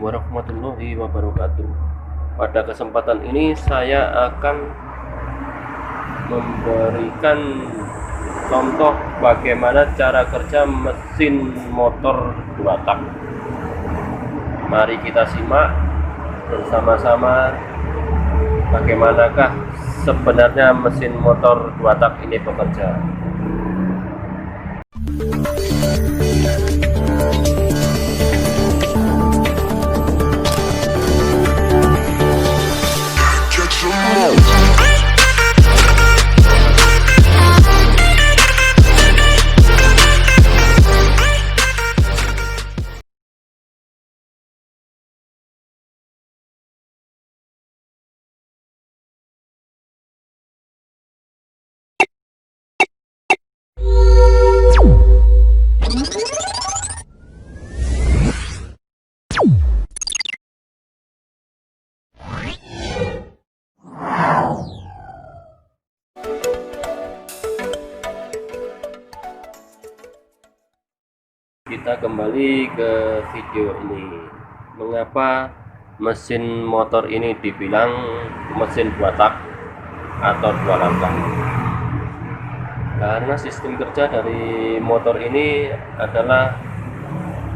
warahmatullahi wabarakatuh. Pada kesempatan ini saya akan memberikan contoh bagaimana cara kerja mesin motor 2 tak. Mari kita simak bersama-sama bagaimanakah sebenarnya mesin motor 2 tak ini bekerja. Kita kembali ke video ini. Mengapa mesin motor ini dibilang mesin 2 tak atau 2 langkah? Karena sistem kerja dari motor ini adalah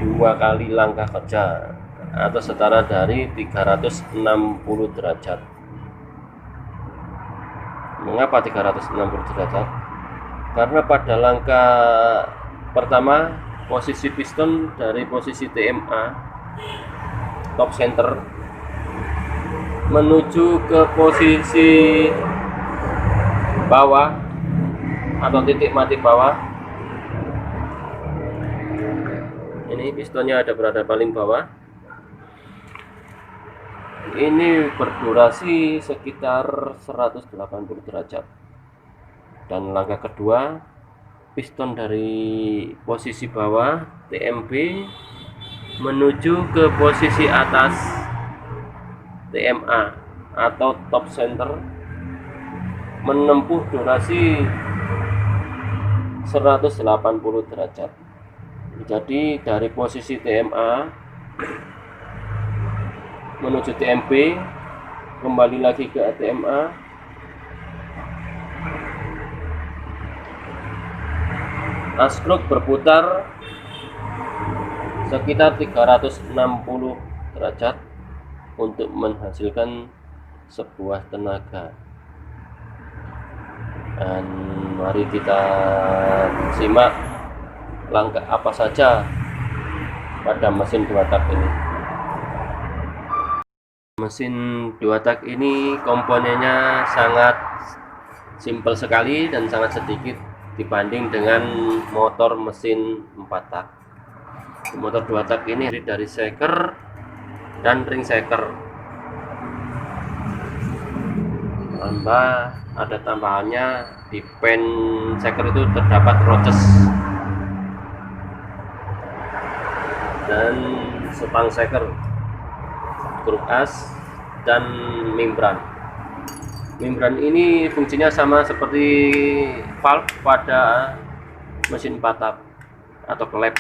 2 kali langkah kerja atau setara dari 360 derajat. Mengapa 360 derajat? Karena pada langkah pertama posisi piston dari posisi TMA top center menuju ke posisi bawah atau titik mati bawah. Ini pistonnya ada berada paling bawah. Ini berdurasi sekitar 180 derajat. Dan langkah kedua, piston dari posisi bawah TMB menuju ke posisi atas TMA atau top center menempuh durasi 180 derajat. Jadi dari posisi TMA menuju TMB, kembali lagi ke TMA, askruk berputar sekitar 360 derajat untuk menghasilkan sebuah tenaga. Dan mari kita simak langkah apa saja pada mesin 2 tak ini. Mesin 2 tak ini komponennya sangat simpel sekali dan sangat sedikit dibanding dengan motor mesin 4 tak. Motor 2 tak ini dari shaker dan ring shaker. Tambah ada tambahannya, di pen shaker itu terdapat roces dan setang shaker, grup as dan membran. Membran ini fungsinya sama seperti valve pada mesin 4 tak atau klep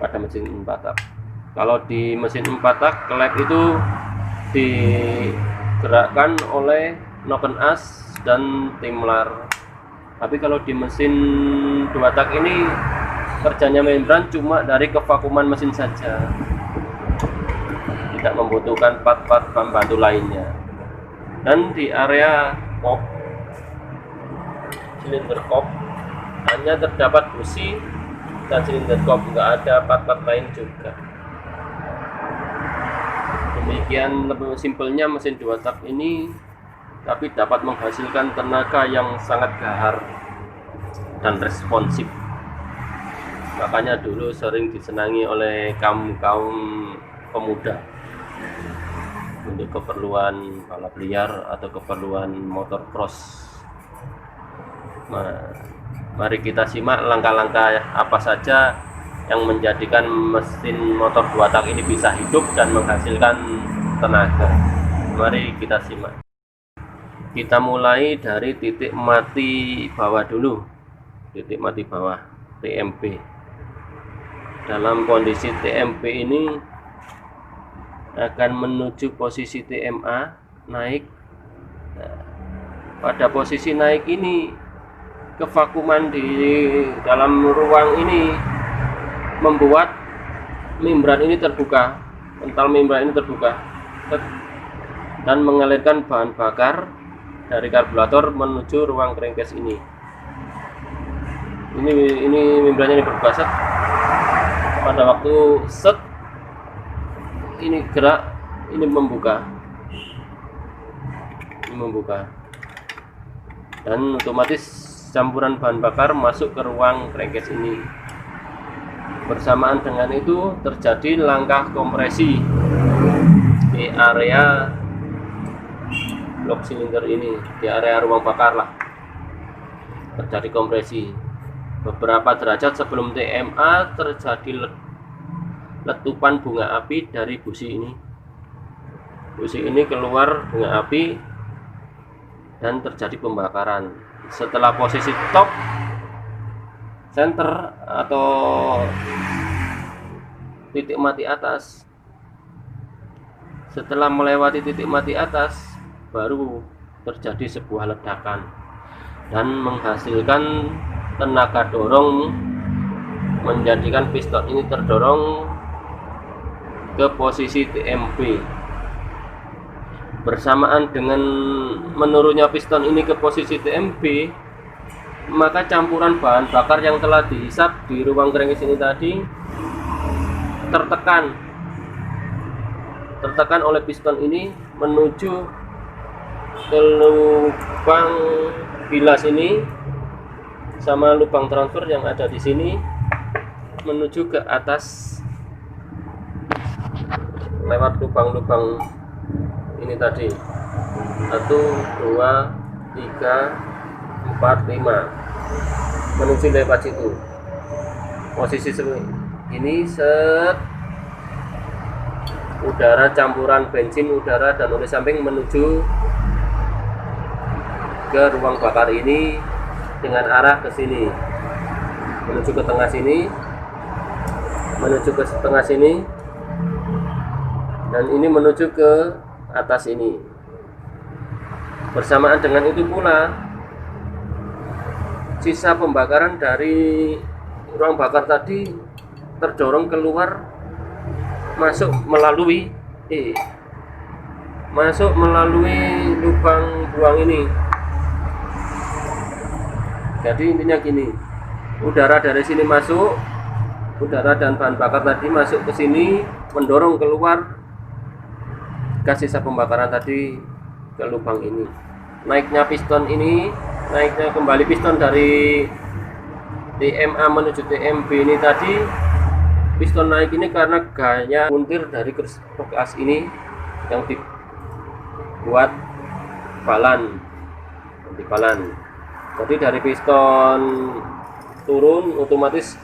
pada mesin 4 tak. Kalau di mesin 4 tak, klep itu digerakkan oleh noken as dan timlar. Tapi kalau di mesin 2 tak ini kerjanya membran cuma dari kevakuman mesin saja, tidak membutuhkan part-part pembantu lainnya. Dan di area kop, silinder kop, hanya terdapat busi dan silinder kop, nggak ada part-part lain juga. Demikian lebih simpelnya mesin 2 tak ini, tapi dapat menghasilkan tenaga yang sangat gahar dan responsif. Makanya dulu sering disenangi oleh kaum pemuda untuk keperluan balap liar atau keperluan motor cross. Mari kita simak langkah-langkah apa saja yang menjadikan mesin motor 2 tak ini bisa hidup dan menghasilkan tenaga. Mari kita simak. Kita mulai dari titik mati bawah dulu, titik mati bawah TMP. Dalam kondisi TMP ini akan menuju posisi TMA, naik. Nah, pada posisi naik ini, kevakuman di dalam ruang ini membuat membran ini terbuka, pental membran ini terbuka dan mengalirkan bahan bakar dari karburator menuju ruang crankcase ini. Ini membrannya ini berbuka set. Pada waktu set ini gerak, ini membuka, dan otomatis campuran bahan bakar masuk ke ruang crankcase ini. Bersamaan dengan itu terjadi langkah kompresi di area blok silinder ini, di area ruang bakar lah, terjadi kompresi. Beberapa derajat sebelum TMA terjadi letupan bunga api dari busi ini. Busi ini keluar bunga api dan terjadi pembakaran. Setelah posisi top center atau titik mati atas, setelah melewati titik mati atas, baru terjadi sebuah ledakan dan menghasilkan tenaga dorong, menjadikan piston ini terdorong ke posisi TMP. Bersamaan dengan menurunnya piston ini ke posisi TMP, maka campuran bahan bakar yang telah dihisap di ruang crankcase ini tadi tertekan oleh piston ini menuju ke lubang bilas ini sama lubang transfer yang ada di sini, menuju ke atas lewat lubang-lubang ini tadi, 1, 2, 3, 4, 5, menuju lewat situ. Posisi ini set, udara campuran bensin, udara dan oli samping menuju ke ruang bakar ini dengan arah ke sini, menuju ke tengah sini, menuju ke tengah sini, dan ini menuju ke atas ini. Bersamaan dengan itu pula, sisa pembakaran dari ruang bakar tadi terdorong keluar, masuk melalui lubang buang ini. Jadi intinya gini, udara dari sini masuk, udara dan bahan bakar tadi masuk ke sini, mendorong keluar gas sisa pembakaran tadi ke lubang ini. Naiknya piston ini, naiknya kembali piston dari TMA menuju TMB ini tadi, piston naik ini karena gaya puntir dari kerspok as ini yang dibuat balan. Jadi dari piston turun, otomatis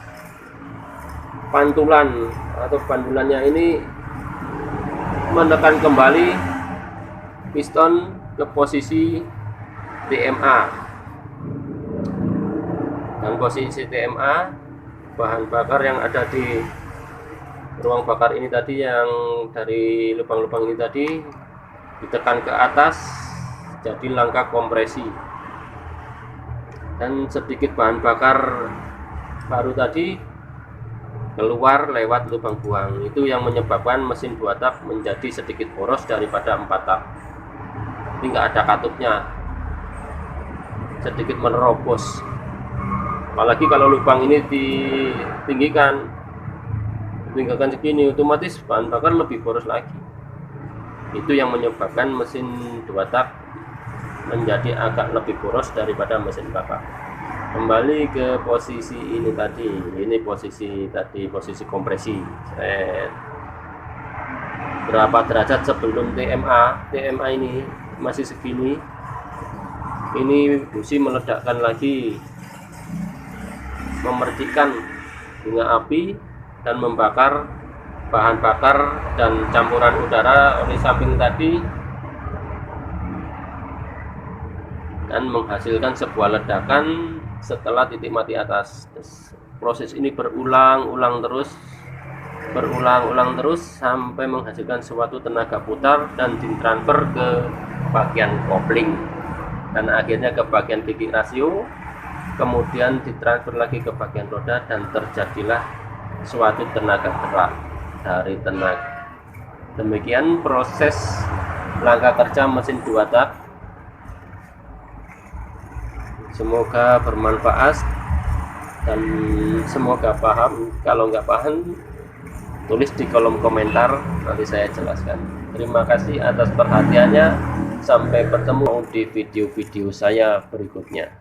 pantulan atau bandulannya ini menekan kembali piston ke posisi TMA. Dan posisi TMA, bahan bakar yang ada di ruang bakar ini tadi, yang dari lubang-lubang ini tadi, ditekan ke atas, jadi langkah kompresi. Dan sedikit bahan bakar baru tadi keluar lewat lubang buang. Itu yang menyebabkan mesin 2 tak menjadi sedikit boros daripada 4 tak. Ini nggak ada katupnya, sedikit menerobos. Apalagi kalau lubang ini ditinggikan segini, otomatis bahan bakar lebih boros lagi. Itu yang menyebabkan mesin 2 tak menjadi agak lebih boros daripada mesin 4 tak. Kembali ke posisi ini tadi, ini posisi tadi, posisi kompresi. Berapa derajat sebelum TMA ini masih segini, ini busi meledakkan lagi, memercikan bunga api dan membakar bahan bakar dan campuran udara oli samping tadi, dan menghasilkan sebuah ledakan setelah titik mati atas. Proses ini berulang-ulang terus berulang-ulang terus sampai menghasilkan suatu tenaga putar dan ditransfer ke bagian kopling dan akhirnya ke bagian titik rasio, kemudian ditransfer lagi ke bagian roda dan terjadilah suatu tenaga gerak dari tenaga. Demikian proses langkah kerja mesin 2 tak. Semoga bermanfaat dan semoga paham. Kalau nggak paham, tulis di kolom komentar, nanti saya jelaskan. Terima kasih atas perhatiannya. Sampai bertemu di video-video saya berikutnya.